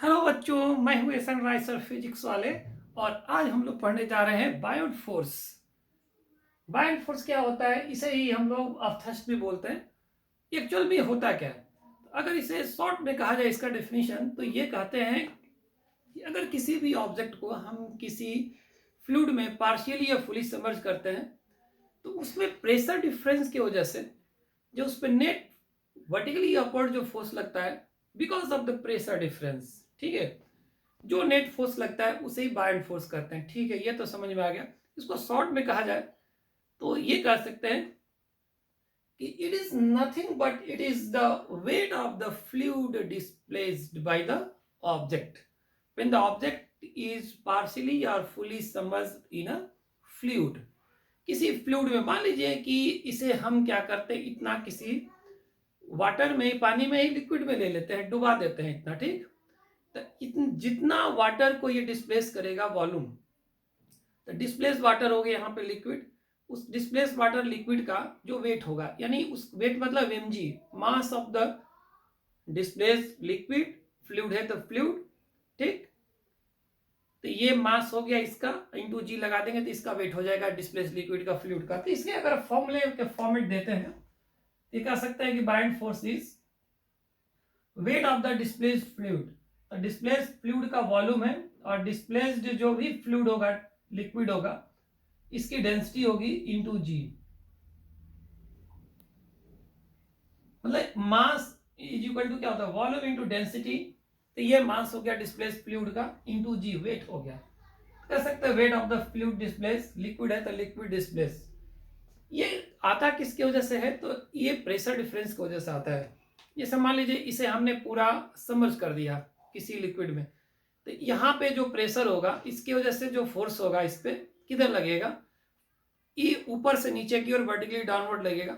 Hello बच्चों, मैं हूँ एस एन राय सर फिजिक्स वाले। और आज हम लोग पढ़ने जा रहे हैं बायोट फोर्स। बायोट फोर्स क्या होता है, इसे ही हम लोग अर्थस्ट भी बोलते हैं। एक्चुअल में होता क्या है, तो अगर इसे शॉर्ट में कहा जाए इसका डेफिनेशन, तो ये कहते हैं कि अगर किसी भी ऑब्जेक्ट को हम किसी फ्लूइड में पार्शियली या फुली सबमर्ज करते हैं, तो उसमें प्रेशर डिफरेंस की वजह से जो उस पर नेट वर्टिकली अपवर्ड जो फोर्स लगता है, because of the pressure difference, ठीक है, जो नेट फोर्स लगता है उसे ही बायोट फोर्स करते हैं। ठीक है, ये तो समझ में आ गया। इसको शॉर्ट में कहा जाए तो ये कह सकते हैं कि it is nothing but it is the weight of the fluid displaced by the object when the object is partially और fully submerged in a fluid. किसी फ्लूइड में मान लीजिए कि इसे हम क्या करते हैं, इतना किसी वाटर में, पानी में ही, लिक्विड में ले लेते हैं, डुबा देते हैं इतना, ठीक। तो जितना वाटर को ये डिस्प्लेस करेगा वॉल्यूम, तो डिस्प्लेस वाटर हो गया यहाँ पे लिक्विड, उस डिस्प्लेस वाटर लिक्विड का जो वेट होगा, यानी उस वेट मतलब mg, mass of the displace liquid, fluid है तो फ्लूइड, ठीक। तो ये मास हो गया इसका, इंटू जी लगा देंगे तो इसका वेट हो जाएगा डिस्प्लेस लिक्विड का, फ्लूइड का। तो इसके अगर फॉर्मूले के फॉर्मेट देते हैं तो ये कह सकते हैं कि Biot force is wait of the displaced fluid. तो डिस्प्लेस्ड फ्लूइड का वॉल्यूम है, और डिस्प्लेस्ड जो भी फ्लूइड होगा, लिक्विड होगा, इसकी डेंसिटी होगी इंटू जी। मतलब मास इज इक्वल टू क्या होता है, वॉल्यूम इंटू डेंसिटी। तो ये मास हो गया डिस्प्लेस फ्लूइड का, इंटू जी वेट हो गया। कह सकते हैं wait of the fluid displace, liquid है तो लिक्विड डिस्प्लेस। ये आता किसकी वजह से है, तो ये प्रेशर डिफरेंस की वजह से आता है। जैसे मान लीजिए इसे हमने पूरा सबमर्ज कर दिया किसी लिक्विड में, तो यहाँ पे जो प्रेशर होगा, इसकी वजह से जो फोर्स होगा इस पे किधर लगेगा, ये ऊपर से नीचे की ओर वर्टिकली डाउनवर्ड लगेगा,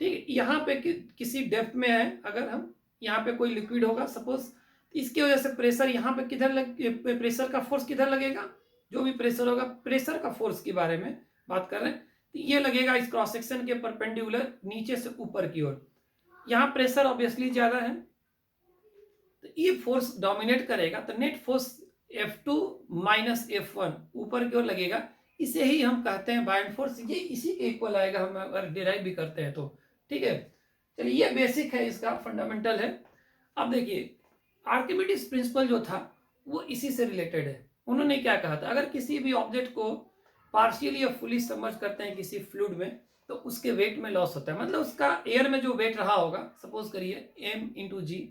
ठीक है। यहाँ पे किसी डेप्थ में है, अगर हम यहाँ पे कोई लिक्विड होगा सपोज, इसकी वजह से प्रेशर यहाँ पे किधर प्रेशर का फोर्स किधर लगेगा, जो भी प्रेशर होगा, प्रेशर का फोर्स के बारे में बात कर रहे हैं, तो ये लगेगा इस क्रॉस सेक्शन के परपेंडिकुलर, नीचे से ऊपर की ओर। यहाँ प्रेशर ऑब्वियसली ज्यादा है, तो ये फोर्स डोमिनेट करेगा, तो net force F2 minus F1 ऊपर की ओर लगेगा। इसे ही हम कहते हैं बायोट फोर्स। ये इसी के इक्वल आएगा हम अगर डिराइव भी करते हैं तो, ठीक है। चलिए, ये बेसिक है, इसका फंडामेंटल है। अब देखिए, आर्किमिडीज प्रिंसिपल जो था वो इसी से रिलेटेड है। उन्होंने क्या कहा था, अगर किसी भी ऑब्जेक्ट को पार्शियली या फुली सबमर्ज करते हैं किसी फ्लूइड में, तो उसके वेट में लॉस होता है। मतलब उसका एयर में जो वेट रहा होगा, सपोज करिए m इंटू जी,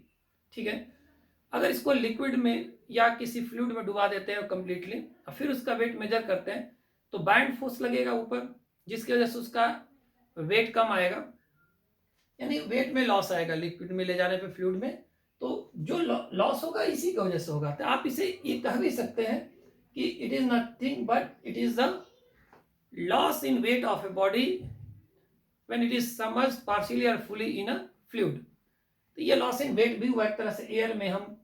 ठीक है। अगर इसको लिक्विड में या किसी फ्लूइड में डुबा देते हैं कंप्लीटली, और फिर उसका वेट मेजर करते हैं, तो बायोट फोर्स लगेगा ऊपर, जिसकी वजह से उसका वेट कम आएगा, यानी वेट में लॉस आएगा लिक्विड में ले जाने पे, फ्लूइड में। तो जो लॉस होगा इसी की वजह से होगा। तो आप इसे ये कह भी सकते हैं कि it is nothing but it is the loss in weight of a body when it is submerged partially और फुली इन अ फ्लूइड। तो ये लॉस इन वेट भी हुआ एक तरह से। एयर में हम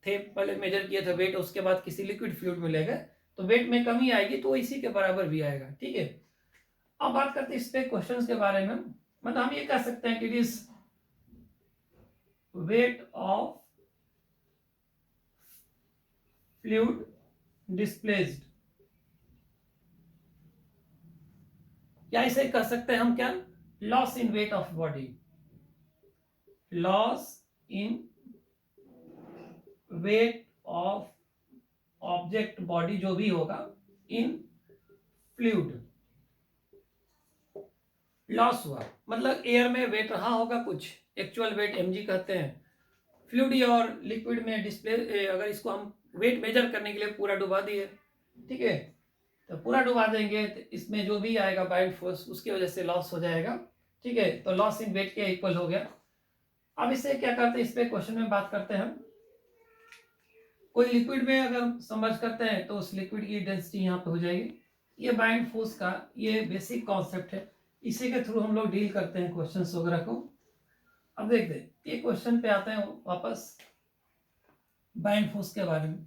थे, पहले मेजर किए थे वेट, उसके बाद किसी लिक्विड फ्लूइड में ले गए, तो वेट में कमी आएगी, तो इसी के बराबर भी आएगा, ठीक है। अब बात करते हैं इस पे क्वेश्चंस के बारे में। मतलब हम ये कह सकते हैं कि it is weight of fluid displaced, या इसे कह सकते हैं हम क्या, loss in weight of body, loss in weight of object body जो भी होगा इन फ्लूइड, लॉस हुआ मतलब एयर में वेट रहा होगा कुछ, एक्चुअल वेट mg कहते हैं। फ्लूइड और लिक्विड में डिस्प्ले, अगर इसको हम वेट मेजर करने के लिए पूरा डुबा दिए, ठीक है, तो पूरा डुबा देंगे तो इसमें जो भी आएगा बायोट फोर्स, उसकी वजह से लॉस हो जाएगा, ठीक है। तो लॉस इन वेट के इक्वल हो गया। अब इसे क्या करते हैं, इस पे क्वेश्चन में बात करते हैं हम। कोई लिक्विड में अगर समर्ज करते हैं तो उस लिक्विड की डेंसिटी यहाँ पे हो जाएगी। ये बायोट फोर्स का ये बेसिक कॉन्सेप्ट है, इसी के थ्रू हम लोग डील करते हैं क्वेश्चंस वगैरह को। अब देखते हैं ये क्वेश्चन पे आते हैं वापस, बायोट फोर्स के बारे में।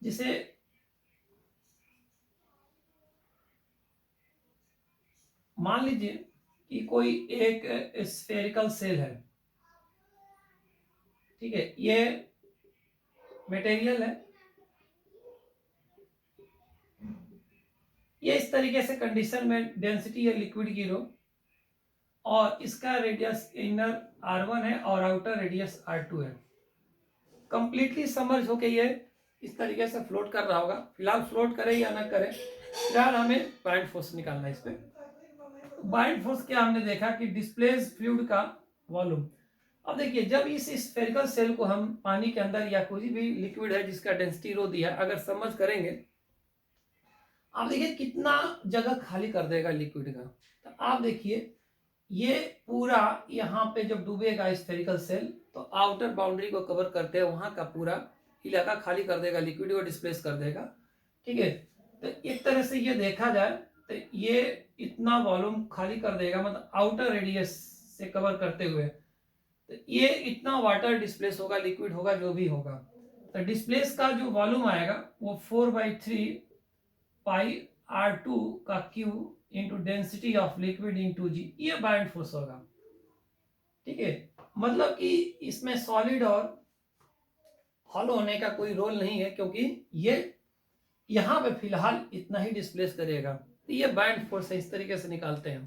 जिसे मान लीजिए कि कोई एक स्फेरिकल सेल है, ठीक है, ये मटेरियल है, ये इस तरीके से कंडीशन में डेंसिटी है लिक्विड की रो, और इसका रेडियस इनर r1 है और आउटर रेडियस r2 है। कंप्लीटली समर्ज होके ये इस तरीके से फ्लोट कर रहा होगा। फिलहाल फ्लोट करे या ना करे, फिलहाल हमें बाइंड फोर्स निकालना है इस पे। बाइंड फोर्स क्या हमने देखा कि डिस्प्लेस फ्लूइड का वॉल्यूम। अब देखिए, जब इस स्फेरिकल सेल को हम पानी के अंदर या कोई भी लिक्विड है जिसका डेंसिटी रो दिया अगर समझ करेंगे, आप देखिए कितना जगह खाली कर देगा लिक्विड का। तो आप देखिए ये पूरा यहाँ पे जब डूबेगा स्फेरिकल सेल तो आउटर बाउंड्री को कवर करते हैं, वहां का पूरा इलाका खाली कर देगा, लिक्विड को डिस्प्लेस कर देगा। ठीक है, तो एक तरह से ये देखा जाए तो ये इतना वॉल्यूम खाली कर देगा, मतलब आउटर रेडियस से कवर करते हुए, तो ये इतना वाटर डिस्प्लेस होगा, लिक्विड होगा, जो भी होगा। तो डिस्प्लेस का जो वॉल्यूम आएगा वो 4/3 पाई r2 का cube into density of liquid into g, ये बाइंड फोर्स होगा। ठीक है, मतलब कि इसमें सॉलिड और हॉलो होने का कोई रोल नहीं है, क्योंकि ये यहां पे फिलहाल इतना ही डिस्प्लेस करेगा। तो ये बाइंड फोर्स है, इस तरीके से निकालते हैं।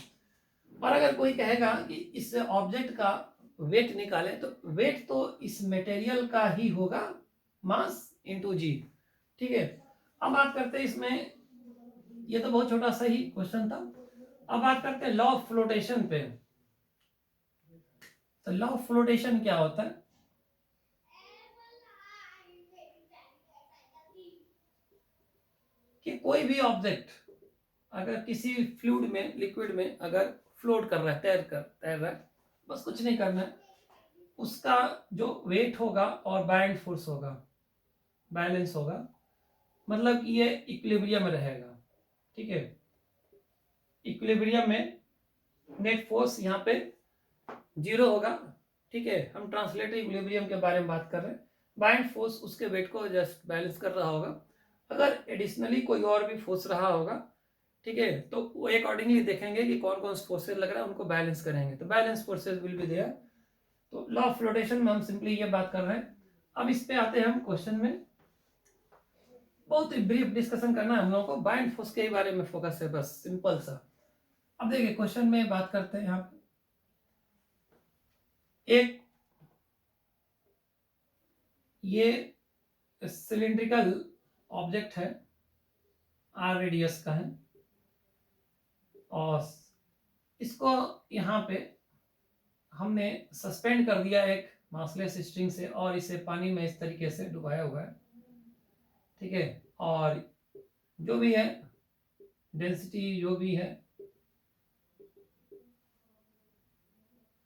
और अगर कोई कहेगा कि इस ऑब्जेक्ट का वेट निकाले, तो वेट तो इस मटेरियल का ही होगा, मास इंटू जी। ठीक है, अब बात करते हैं इसमें, ये तो बहुत छोटा सा ही क्वेश्चन था। अब बात करते हैं लॉ ऑफ फ्लोटेशन पे। तो लॉ ऑफ फ्लोटेशन क्या होता है? कि कोई भी ऑब्जेक्ट अगर किसी फ्लूइड में, लिक्विड में अगर फ्लोट कर रहा है, तैर रहा है, बस कुछ नहीं करना है, उसका जो वेट होगा और बाइंड फोर्स होगा, बैलेंस होगा, मतलब ये इक्विलिब्रियम में रहेगा। ठीक है, इक्विलिब्रियम में नेट फोर्स यहाँ पे 0 होगा। ठीक है, हम ट्रांसलेटिव इक्विलिब्रियम के बारे में बात कर रहे हैं। बाइंड फोर्स उसके वेट को जस्ट बैलेंस कर रहा होगा। अगर एडिशनली कोई और भी फोर्स रहा होगा, ठीक है, तो वो अकॉर्डिंगली देखेंगे कि कौन कौन से फोर्सेज लग रहा है, उनको बैलेंस करेंगे, तो balance forces will be there. तो लॉ ऑफ फ्लोटेशन में हम सिंपली ये बात कर रहे हैं। अब इस पे आते हैं हम क्वेश्चन में। बहुत ही ब्रीफ डिस्कशन करना है हम लोगों को, बाइंड फोर्स के बारे में फोकस है, बस सिंपल सा। अब देखिए क्वेश्चन में बात करते हैं यहाँ पे, एक ये सिलिंड्रिकल ऑब्जेक्ट है, आर रेडियस का है, और इसको यहाँ पे हमने सस्पेंड कर दिया एक मासलेस स्ट्रिंग से, और इसे पानी में इस तरीके से डुबाया हुआ है। ठीक है, और जो भी है डेंसिटी, जो भी है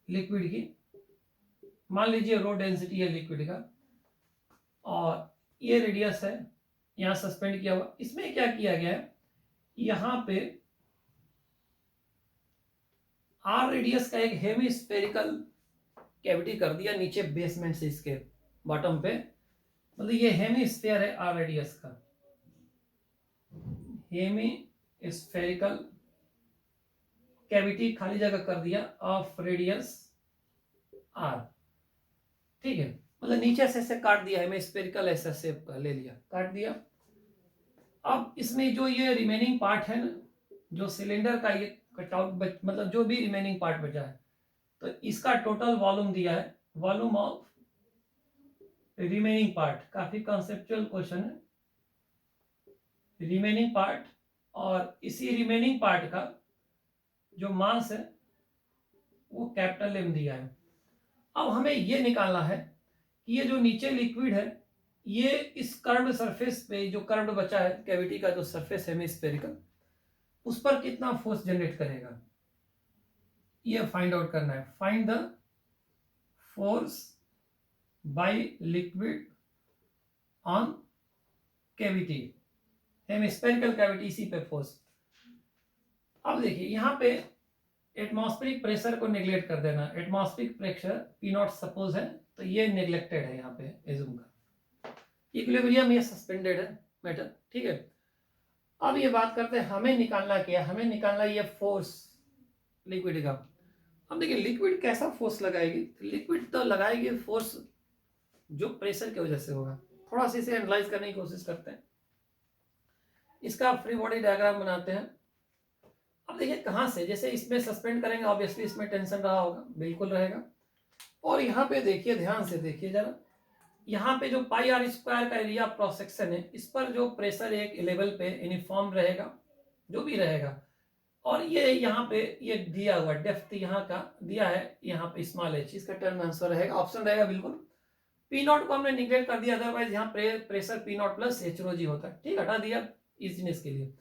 लिक्विड की, मान लीजिए रो डेंसिटी है लिक्विड का, और ये रेडियस है, यहाँ सस्पेंड किया हुआ। इसमें क्या किया गया है, यहाँ पे आर रेडियस का एक हेमिस्फेरिकल कैविटी कर दिया नीचे बेसमेंट से, इसके बॉटम पे, मतलब ये हेमिस्फेयर है आर रेडियस का, हेमिस्फेरिकल कैविटी खाली जगह कर दिया ऑफ रेडियस आर। ठीक है, मतलब नीचे से ऐसे काट दिया, हेमिस्फेरिकल ऐसा शेप का ले लिया, काट दिया। अब इसमें जो ये रिमेनिंग पार्ट है ना, जो सिलेंडर का ये कटआउट, मतलब जो भी रिमेनिंग पार्ट बचा है, तो इसका टोटल वॉल्यूम दिया है, वॉल्यूम ऑफ रिमेनिंग पार्ट। काफी कॉन्सेप्चुअल क्वेश्चन है, रिमेनिंग पार्ट, और इसी रिमेनिंग पार्ट का जो मास है वो कैपिटल एम दिया है। अब हमें ये निकालना है कि ये जो नीचे लिक्विड है, ये इस कर्व्ड सरफेस पे, जो कर्व्ड बचा है कैविटी का जो सरफेस है हेमिस्फेरिकल, उस पर कितना फोर्स जनरेट करेगा, ये फाइंड आउट करना है। Find the force by liquid on cavity, hemispherical cavity, इसी पे फोर्स। अब देखिए यहाँ पे एटमॉस्फेरिक प्रेशर को नेग्लेक्ट कर देना, एटमॉस्फेरिक प्रेशर P0 सपोज है, तो ये नेग्लेक्टेड है यहाँ पे, एज्यूम का। इक्विलिब्रियम ये सस्पेंडेड है मैटर। ठीक है, अब ये बात करते हैं हमें निकालना क्या, हमें निकालना ये फोर्स लिक्विड का। अब देखिए लिक्विड कैसा फोर्स लगाएगी, लिक्विड तो लगाएगी फोर्स जो प्रेशर की वजह से होगा। थोड़ा सा इसे एनालाइज करने की कोशिश करते हैं। इसका फ्री बॉडी डायग्राम बनाते हैं। अब देखिए कहाँ से, जैसे इसमें सस्पेंड करेंगे ऑब्वियसली इसमें टेंशन रहा होगा, बिल्कुल रहेगा। और यहाँ पे देखिए, ध्यान से देखिए जरा, यहाँ पे जो पाई आर स्क्वायर का एरिया क्रॉस सेक्शन है, इस पर जो प्रेशर एक लेवल पे यूनिफॉर्म रहेगा, जो भी रहेगा। और ये यहाँ पे ये दिया हुआ डेप्थ यहाँ का दिया है, यहाँ पे स्मॉल एच, इसका टर्म आंसर रहेगा, ऑप्शन रहेगा बिल्कुल। पी नॉट को हमने निगलेक्ट कर दिया, अदरवाइज यहाँ pressure P naught plus h rho g होता है, ठीक, हटा दिया इजीनेस के लिए।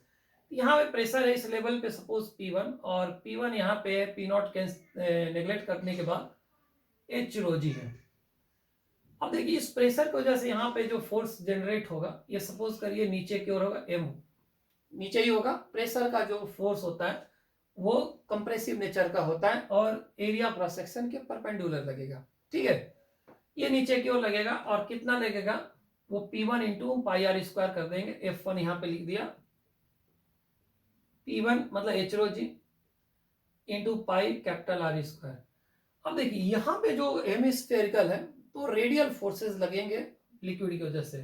यहाँ पे प्रेशर है इस लेवल पे सपोज P1, और P1 यहाँ पे पी नॉट नेग्लेक्ट करने के बाद एच रो जी है। अब देखिए इस प्रेशर की वजह से यहाँ पे जो फोर्स जनरेट होगा, ये सपोज करिए नीचे की ओर होगा, एम नीचे ही होगा। प्रेशर का जो फोर्स होता है वो कंप्रेसिव नेचर का होता है और एरिया क्रॉस सेक्शन के परपेंडिकुलर लगेगा, ठीक है। ये नीचे की ओर लगेगा और कितना लगेगा, वो P1 into pi r square कर देंगे, F1 यहाँ पे लिख दिया, P1 मतलब h rho g into pi capital R square. अब देखिए यहाँ पे जो हेमिस्फेरिकल है तो रेडियल फोर्सेस लगेंगे लिक्विड की वजह से,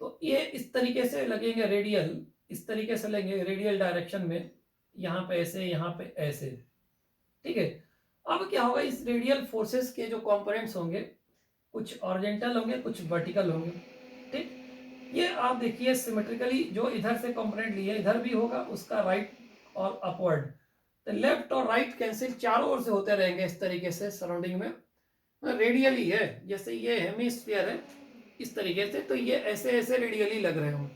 तो ये इस तरीके से लगेंगे रेडियल, इस तरीके से लगेंगे रेडियल डायरेक्शन में, यहाँ पे ऐसे, यहाँ पे ऐसे, ठीक है। अब क्या होगा, इस रेडियल फोर्सेस के जो कंपोनेंट्स होंगे कुछ ऑरिजेंटल होंगे कुछ वर्टिकल होंगे, ठीक। ये आप देखिए सिमेट्रिकली जो इधर से कंपोनेंट लिए इधर भी होगा उसका राइट और अपवर्ड, तो लेफ्ट और राइट कैंसिल चारों ओर से होते रहेंगे इस तरीके से सराउंडिंग में, रेडियली है। जैसे ये हेमिस्फीयर है इस तरीके से, तो ये ऐसे ऐसे रेडियली लग रहे होंगे,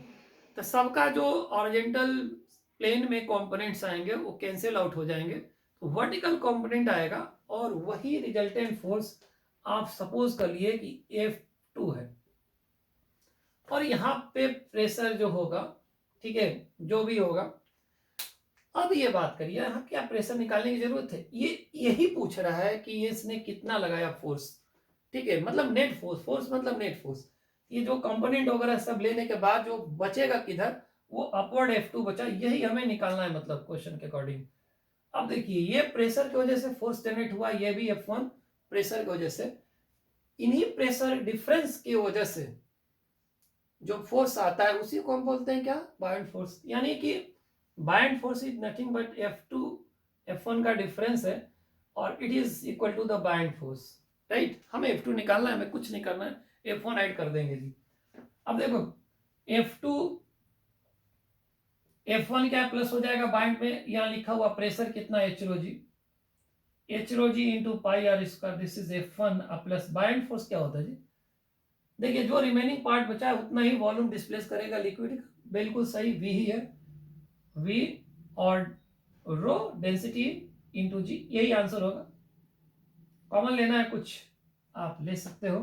तो सबका जो ऑरिजेंटल प्लेन में कंपोनेंट्स आएंगे वो कैंसिल आउट हो जाएंगे, तो वर्टिकल कंपोनेंट आएगा और वही रिजल्टेंट फोर्स आप सपोज कर लिए कि F2 है। और यहाँ पे प्रेशर जो होगा, ठीक है, जो भी होगा। अब ये बात करिए यहाँ क्या प्रेशर निकालने की जरूरत है, ये यही पूछ रहा है कि ये इसने कितना लगाया फोर्स, ठीक है, मतलब नेट फोर्स, फोर्स मतलब नेट फोर्स। ये जो कंपोनेंट वगैरह सब लेने के बाद जो बचेगा किधर, वो अपवर्ड F2 बचा, यही हमें निकालना है मतलब क्वेश्चन के अकॉर्डिंग। अब देखिए ये प्रेशर की वजह से फोर्स जनरेट हुआ, ये भी F1 प्रेशर की वजह से, इन्हीं प्रेशर डिफरेंस की वजह से जो फोर्स आता है उसी को हम बोलते हैं क्या, बायोंट फोर्स। यानी कि buoyant force is nothing but F2 F1 का डिफरेंस है और it is equal to the buoyant force, right. हमें F2 निकालना है, हमें कुछ नहीं करना है, F1 ऐड कर देंगे जी। अब देखो F1 क्या प्लस हो जाएगा बायोंट में, यहाँ लिखा हुआ प्रेशर कितना, h rho g into pi r square, this is F1 plus buoyant force क्या होता है जी। देखिए जो रिमेनिंग पार्ट बचा है उतना ही वॉल्यूम डिस्प्लेस करेगा लिक्विड, बिल्कुल सही, वी ही है, वी और रो डेंसिटी इंटू जी, यही आंसर होगा। कॉमन लेना है कुछ आप ले सकते हो,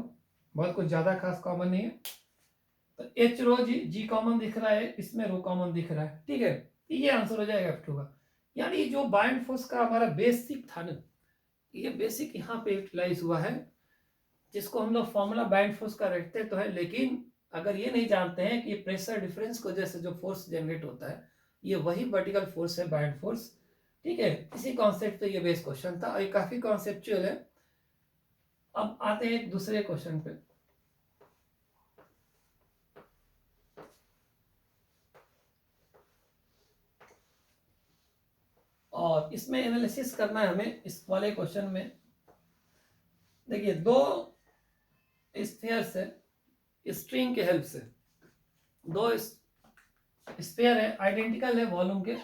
बहुत कुछ ज्यादा खास कॉमन नहीं है। तो एच रो जी कॉमन दिख रहा है, इसमें रो कॉमन दिख रहा है, ठीक है, ये आंसर हो जाएगा F2 का। यानी जो बायोंट फोर्स का हमारा बेसिक था ना, ये बेसिक यहाँ पे यूटिलाइज हुआ है, जिसको हम लोग फॉर्मूला बायोंट फोर्स का रखते तो है, लेकिन अगर ये नहीं जानते हैं कि प्रेशर डिफरेंस की वजह से जो फोर्स जनरेट होता है ये वही वर्टिकल फोर्स है, बायोंट फोर्स, ठीक है। इसी कॉन्सेप्ट पे ये बेस क्वेश्चन था और ये काफी कॉन्सेप्चुअल है। अब आते हैं एक दूसरे क्वेश्चन पे। और इसमें एनालिसिस करना है हमें इस वाले क्वेश्चन में। देखिए दो स्फीयर से स्ट्रिंग के हेल्प से, दो स्फीयर है आइडेंटिकल है वॉल्यूम के,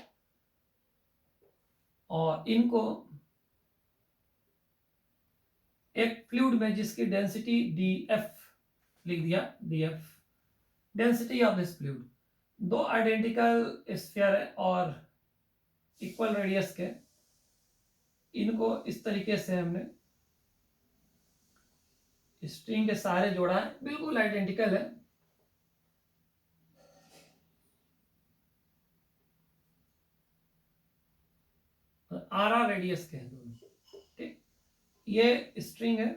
और इनको एक फ्लूइड में जिसकी डेंसिटी dF लिख दिया, dF density of this fluid, दो आइडेंटिकल स्फीयर है और इक्वल रेडियस के, इनको इस तरीके से हमने स्ट्रिंग के सहारे जोड़ा है, बिल्कुल आइडेंटिकल है। आर रेडियस के हैं दोनों, ठीक। ये स्ट्रिंग है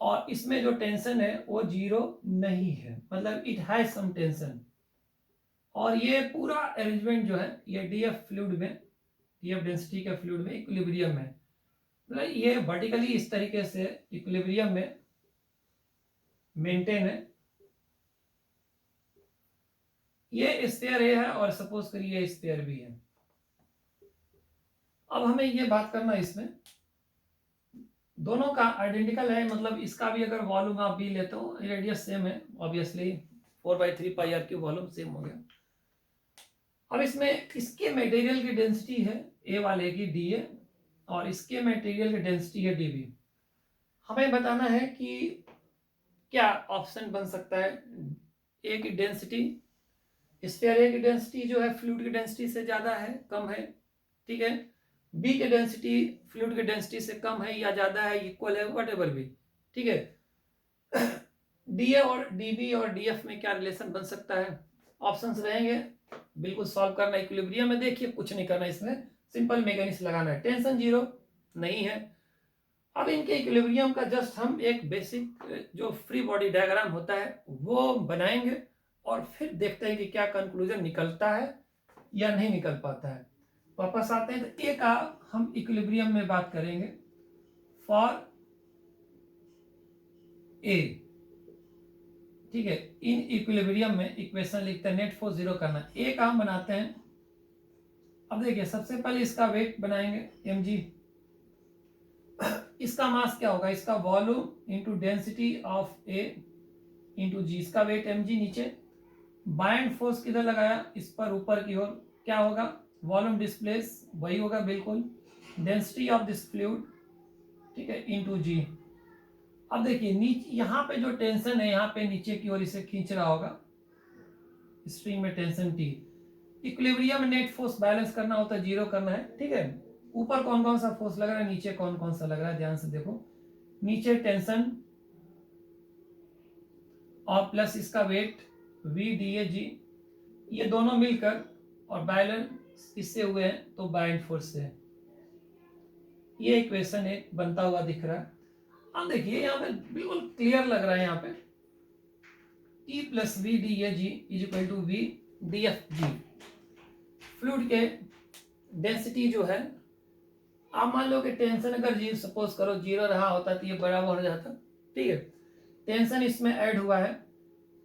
और इसमें जो टेंशन है वो जीरो नहीं है, मतलब इट हैज सम टेंशन। और ये पूरा अरेंजमेंट जो है ये डीएफ फ्लूइड में, डीएफ डेंसिटी के फ्लूइड में इक्विलिब्रियम है, मतलब ये वर्टिकली इस तरीके से इक्विलिब्रियम में मेंटेन है, ये स्फीयर ए है और सपोज करिए ये स्फीयर बी है। अब हमें ये बात करना है, इसमें दोनों का आइडेंटिकल है, मतलब इसका भी अगर वॉल्यूम आप बी लेते हो, रेडियस सेम है obviously, 4/3 pi r cube volume same हो गया। अब इसमें इसके मटेरियल की डेंसिटी है ए वाले की डी ए, और इसके मटेरियल की डेंसिटी है डी बी। हमें बताना है कि क्या ऑप्शन बन सकता है। ए की डेंसिटी, स्फीयर ए की डेंसिटी जो है फ्लूइड की डेंसिटी से ज्यादा है, कम है, ठीक है। बी की डेंसिटी फ्लूइड की डेंसिटी से कम है या ज्यादा है, इक्वल है, व्हाटएवर भी, ठीक है। डीए और डीबी और डीएफ में क्या रिलेशन बन सकता है, ऑप्शंस रहेंगे, बिल्कुल सॉल्व करना। इक्विलिब्रियम में देखिए कुछ नहीं करना, इसमें सिंपल मैकेनिक्स लगाना है, टेंशन जीरो नहीं है। अब इनके इक्विलिब्रियम का जस्ट हम एक बेसिक जो फ्री बॉडी डायग्राम होता है वो बनाएंगे, और फिर देखते हैं कि क्या कंक्लूजन निकलता है या नहीं निकल पाता है। वापस आते हैं, तो ए का हम इक्विलिब्रियम में बात करेंगे फॉर ए, ठीक है। इन इक्विलिब्रियम में इक्वेशन लिखते हैं, नेट फोर्स जीरो करना, ए का हम बनाते हैं। अब देखिए सबसे पहले इसका वेट बनाएंगे mg, इसका मास क्या होगा, इसका volume into density of A into g, इसका वेट mg नीचे, बाइंड फोर्स किधर लगाया, इस पर ऊपर की ओर, क्या होगा, वॉल्यूम डिस्प्लेस वही होगा बिल्कुल, डेंसिटी ऑफ दिस फ्लूइड, ठीक है, इंटू जी। अब देखिए नीचे यहाँ पे जो टेंशन है, यहाँ पे नीचे की ओर इसे खींच रहा होगा, स्ट्रिंग में टेंशन टी। इक्विलिब्रियम में नेट फोर्स बैलेंस करना होता है, जीरो करना है, ठीक है। ऊपर कौन कौन सा फोर्स लग रहा है, नीचे कौन कौन सा लग रहा है, ध्यान से देखो, नीचे टेंशन और प्लस इसका वेट वी डी ए जी, ये दोनों मिलकर और बैलेंस किससे हुए हैं, तो बाइंड फोर्स से। ये इक्वेशन एक बनता हुआ दिख रहा है। अब देखिए यहाँ पे बिल्कुल क्लियर लग रहा है, यहाँ पे E plus we d a g is equal to we D F g. Fluid के डेंसिटी जो है, आप मान लो कि टेंशन अगर जी सपोज करो जीरो रहा होता तो ये बराबर हो जाता, ठीक है। टेंशन इसमें ऐड हुआ है,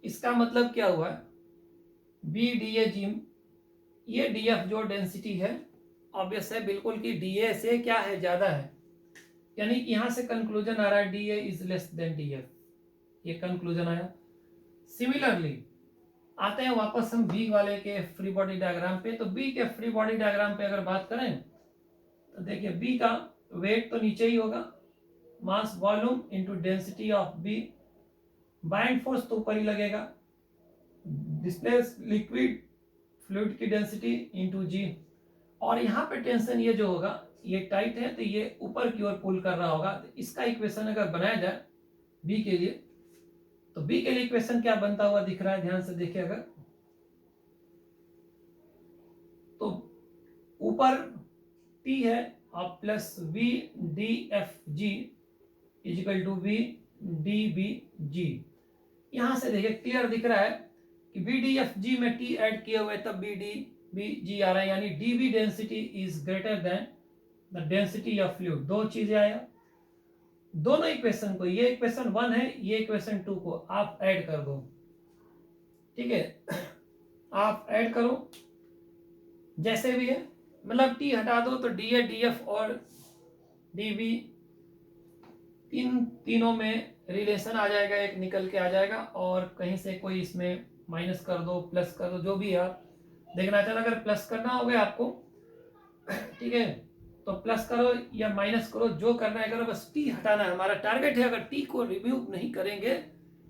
इसका मतलब क्या हुआ, बी डी ए जी, ये डी एफ जो डेंसिटी है ऑब्वियस है बिल्कुल कि डी ए से क्या है, ज्यादा है, यानी कि यहां से कंक्लूजन आ रहा है D A is less then D F, ये कंक्लूजन आया। सिमिलरली आते हैं वापस हम बी वाले के फ्री बॉडी डायग्राम पे, तो बी के फ्री बॉडी डायग्राम पे अगर बात करें तो देखिए बी का वेट तो नीचे ही होगा, mass volume into density of b, buoyant force तो ऊपर ही लगेगा, डिस्प्लेस लिक्विड फ्लूइड की डेंसिटी इंटू जी, और यहाँ पे टेंशन ये जो होगा ये टाइट है तो ये ऊपर की ओर पुल कर रहा होगा। तो इसका इक्वेशन अगर बनाया जाए बी के लिए, तो बी के लिए इक्वेशन क्या बनता हुआ दिख रहा है, ध्यान से देखिए, अगर तो ऊपर टी है और plus we D F g is equal to we D B g. यहां से देखिए क्लियर दिख रहा है कि बी डी एफ जी में टी ऐड किए हुए तब बी डी बी जी आ रहा है, यानी d b density is greater than the density of fluid. दो चीजें आया, दोनों इक्वेशन को, ये इक्वेशन 1 है, ये इक्वेशन 2 को आप ऐड कर दो, ठीक है। आप ऐड करो जैसे भी है, मतलब टी हटा दो तो डी ए डी एफ और डी बी तीनों में रिलेशन आ जाएगा, एक निकल के आ जाएगा, और कहीं से कोई इसमें माइनस कर दो प्लस कर दो, जो भी आप देखना चाहते, अगर प्लस करना हो गया आपको, ठीक है, तो प्लस करो या माइनस करो, जो करना है करो, बस टी हटाना है, हमारा टारगेट है। अगर टी को रिमूव नहीं करेंगे,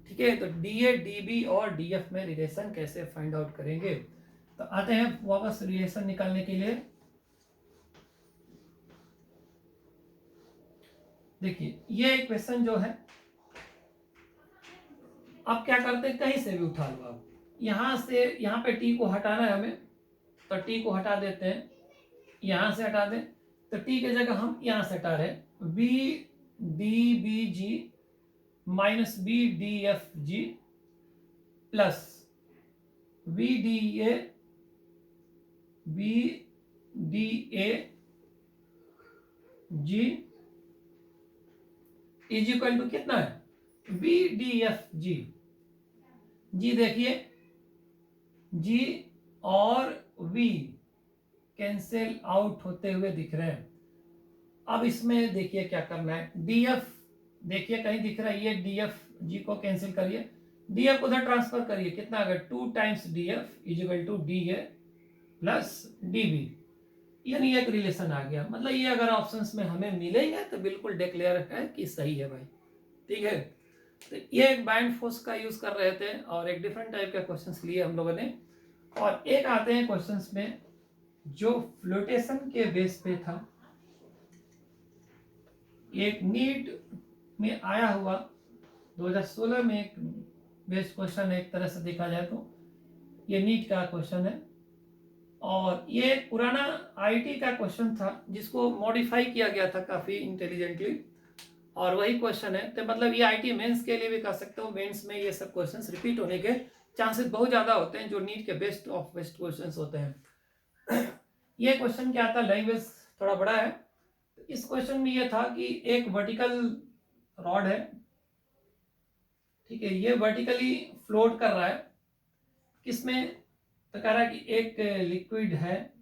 ठीक है, तो डी ए डी बी और डी एफ में रिलेशन कैसे फाइंड आउट करेंगे। तो आते हैं वापस रिलेशन निकालने के लिए। देखिए ये इक्वेशन जो है, आप क्या करते हैं, कहीं से भी उठा लो आप, यहां से यहाँ पे टी को हटाना है हमें, तो टी को हटा देते हैं, यहां से हटा दें, तो टी की जगह हम यहां से हटा रहे हैं, b d B g minus b d F g plus we d a b d a g is equal to कितना है, बी डी एफ जी, जी देखिए जी और वी कैंसिल आउट होते हुए दिख रहे हैं। अब इसमें देखिए क्या करना है, डी एफ देखिए कहीं दिख रहा है, ये डी एफ जी को कैंसिल करिए, डी एफ उधर ट्रांसफर करिए, कितना अगर 2 times d f is equal to d a plus d b, यानी एक रिलेशन आ गया। मतलब ये अगर ऑप्शंस में हमें मिलेंगे तो बिल्कुल डिक्लेयर है कि सही है भाई, ठीक है। तो ये एक बाइंड फोर्स का यूज कर रहे थे और एक डिफरेंट टाइप के क्वेश्चंस लिए हम लोगों ने। और एक आते हैं क्वेश्चंस में जो फ्लोटेशन के बेस पे था, एक नीट में आया हुआ 2016 में एक बेस्ट क्वेश्चन है, एक तरह से देखा जाए तो ये नीट का क्वेश्चन है। और ये एक पुराना आईटी का क्वेश्चन था जिसको मॉडिफाई किया गया था काफी इंटेलिजेंटली, और वही क्वेश्चन है। तो मतलब ये आईटी मेंस के लिए भी कर सकते हो, मेंस में ये सब क्वेश्चंस रिपीट होने के चांसेस बहुत ज्यादा होते हैं, जो नीट के बेस्ट ऑफ बेस्ट क्वेश्चंस होते हैं। ये क्वेश्चन क्या था, लैंग्वेज थोड़ा बड़ा है। इस क्वेश्चन में ये था कि एक वर्टिकल रॉड है, ठीक है, ये वर्टिकली फ्लोट कर रहा है, किसमें, तो कह रहा है कि एक लिक्विड है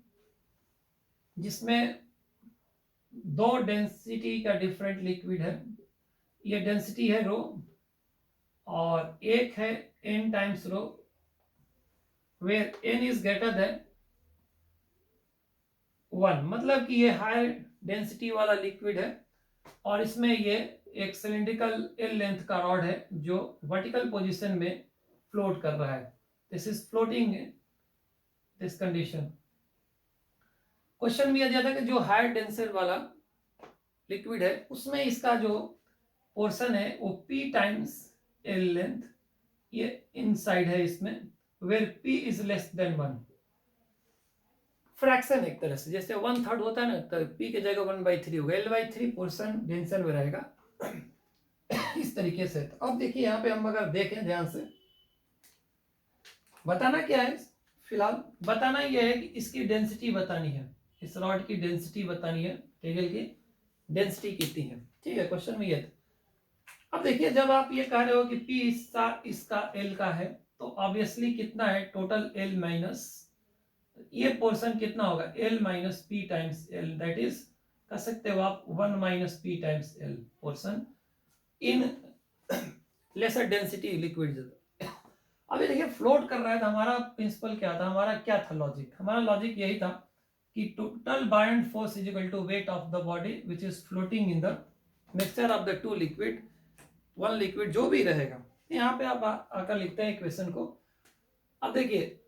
जिसमें 2 डेंसिटी का डिफरेंट लिक्विड है, ये डेंसिटी है रो और एक है n times rho, where n is greater than 1, मतलब कि ये हाई डेंसिटी वाला लिक्विड है और इसमें ये एक सिलिंड्रिकल एल लेंथ का रॉड है जो वर्टिकल पोजीशन में फ्लोट कर रहा है। This is floating this condition. Question में यह दिया था कि जो हायर डेंसिटी वाला लिक्विड है उसमें इसका जो पोर्शन है वो p टाइम्स एल लेंथ, ये इनसाइड है इसमें, where p is less than 1, fraction एक तरह से, जैसे 1/3 होता है ना, तो p की जगह 1/3 होगा, L/3 पोर्शन डेंसर में रहेगा। इस तरीके से। तो अब देखिए यहाँ पे हम अगर देखें ध्यान से, बताना क्या है, फिलहाल बताना यह है कि इसकी डेंसिटी बतानी है, इस रॉड की डेंसिटी बतानी है, टेगल की डेंसिटी कितनी है, ठीक है, क्वेश्चन में ये था। अब देखिए जब आप ये कह रहे हो कि P इसका L का है, तो ऑब्वियसली कितना है टोटल L माइनस ये पोर्शन कितना होगा, L minus P times L, that is कह सकते हो आप 1 minus P times L portion इन लेसर डेंसिटी लिक्विड। अभी देखिए फ्लोट कर रहा है तो हमारा प्रिंसिपल क्या था, हमारा क्या था लॉजिक, हमारा लॉजिक यही था कि total buoyant force is equal to weight of the body which is floating in the mixture of the 2 liquid, 1 liquid जो भी रहेगा। यहाँ पे आप आकर लिखते हैं इक्वेशन को। अब देखिए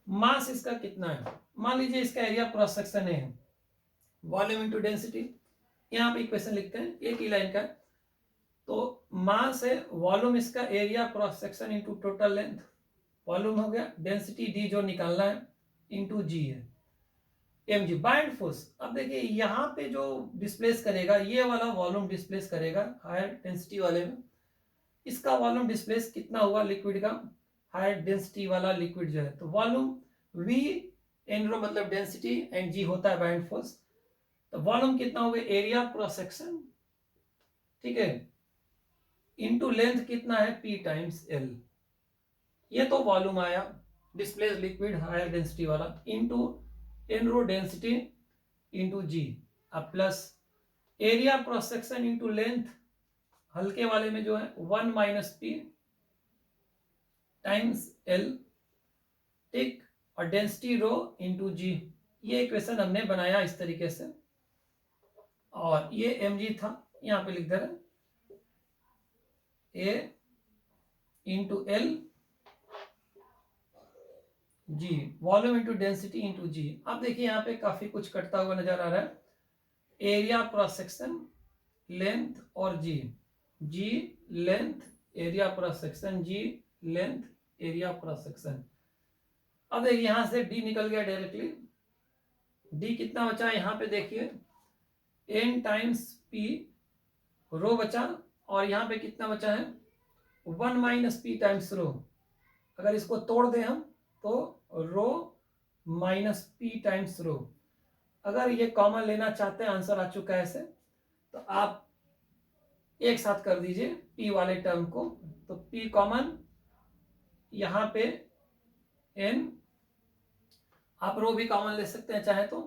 मास इसका कितना है, मान लीजिए इसका एरिया क्रॉस सेक्शन है, वॉल्यूम इनटू डेंसिटी, यहाँ पे इक्वेशन लिखते हैं एक ही लाइन का। तो मास है, वॉल्यूम इसका area cross section into total length, volume हो गया, डेंसिटी डी जो निकालना है इनटू जी है, mg बाइंड फोर्स। अब देखिए यहाँ पे जो डिस्प्लेस करेगा ये वाला वॉल्यूम डिस्प्लेस करेगा हायर डेंसिटी वाले में, इसका वॉल्यूम डिस्प्लेस कितना हुआ लिक्विड का, हायर डेंसिटी वाला लिक्विड जो है, तो वॉल्यूम v एन रो मतलब डेंसिटी एंड g होता है बाइंड फोर्स, तो वॉल्यूम कितना हो गया एरिया क्रॉस सेक्शन, ठीक है, इनटू लेंथ कितना है p टाइम्स l, ये तो वॉल्यूम आया डिस्प्लेस लिक्विड हायर डेंसिटी वाला, into n rho density into g, अब plus area cross section into length हल्के वाले में जो है 1 माइनस पी टाइम्स l, ठीक, और डेंसिटी रो इनटू जी। ये इक्वेशन हमने बनाया इस तरीके से, और ये mg था, यहाँ पे लिख दे रहे a into L g, volume into density into g. अब देखिए यहाँ पे काफी कुछ कटता हुआ नजर आ रहा है, एरिया क्रॉस सेक्शन लेंथ और जी, जी लेंथ एरिया क्रॉस सेक्शन, जी लेंथ एरिया क्रॉस सेक्शन। अब देखिए यहां से डी निकल गया डायरेक्टली, डी कितना बचा है यहाँ पे देखिए एन टाइम्स पी रो बचा, और यहाँ पे कितना बचा है 1 माइनस पी टाइम्स रो, अगर इसको तोड़ दें हम तो रो माइनस पी टाइम्स रो। अगर ये कॉमन लेना चाहते हैं, आंसर आ चुका है ऐसे, तो आप एक साथ कर दीजिए P वाले टर्म को, तो P कॉमन, यहाँ पे N, आप रो भी कॉमन ले सकते हैं चाहे तो,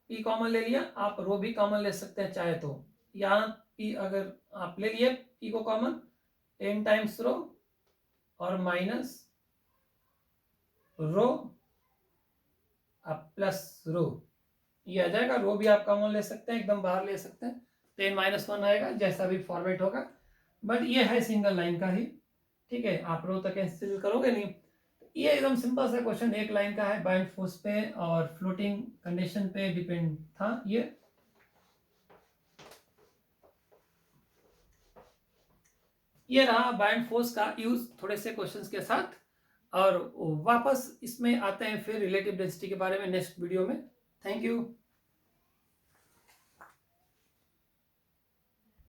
P कॉमन ले लिया, आप रो भी कॉमन ले सकते हैं चाहे तो, यहाँ P अगर आप ले लिए P को कॉमन, N टाइम्स रो और माइनस रो अब प्लस रो, ये आ जाएगा। रो भी आप कॉमन ले सकते हैं, एकदम बाहर ले सकते हैं, तो n-1 आएगा, जैसा भी फॉर्मेट होगा, बट ये है सिंगल लाइन का ही, ठीक है। आप रो तक कैंसिल करोगे नहीं। ये एकदम सिंपल सा क्वेश्चन, एक लाइन का है, बाइंड फोर्स पे और फ्लोटिंग कंडीशन पे डिपेंड था। ये रहा बाइंड फोर्स का यूज थोड़े से क्वेश्चंस के साथ, और वापस इसमें आते हैं फिर रिलेटिव डेंसिटी के बारे में नेक्स्ट वीडियो में। Thank you.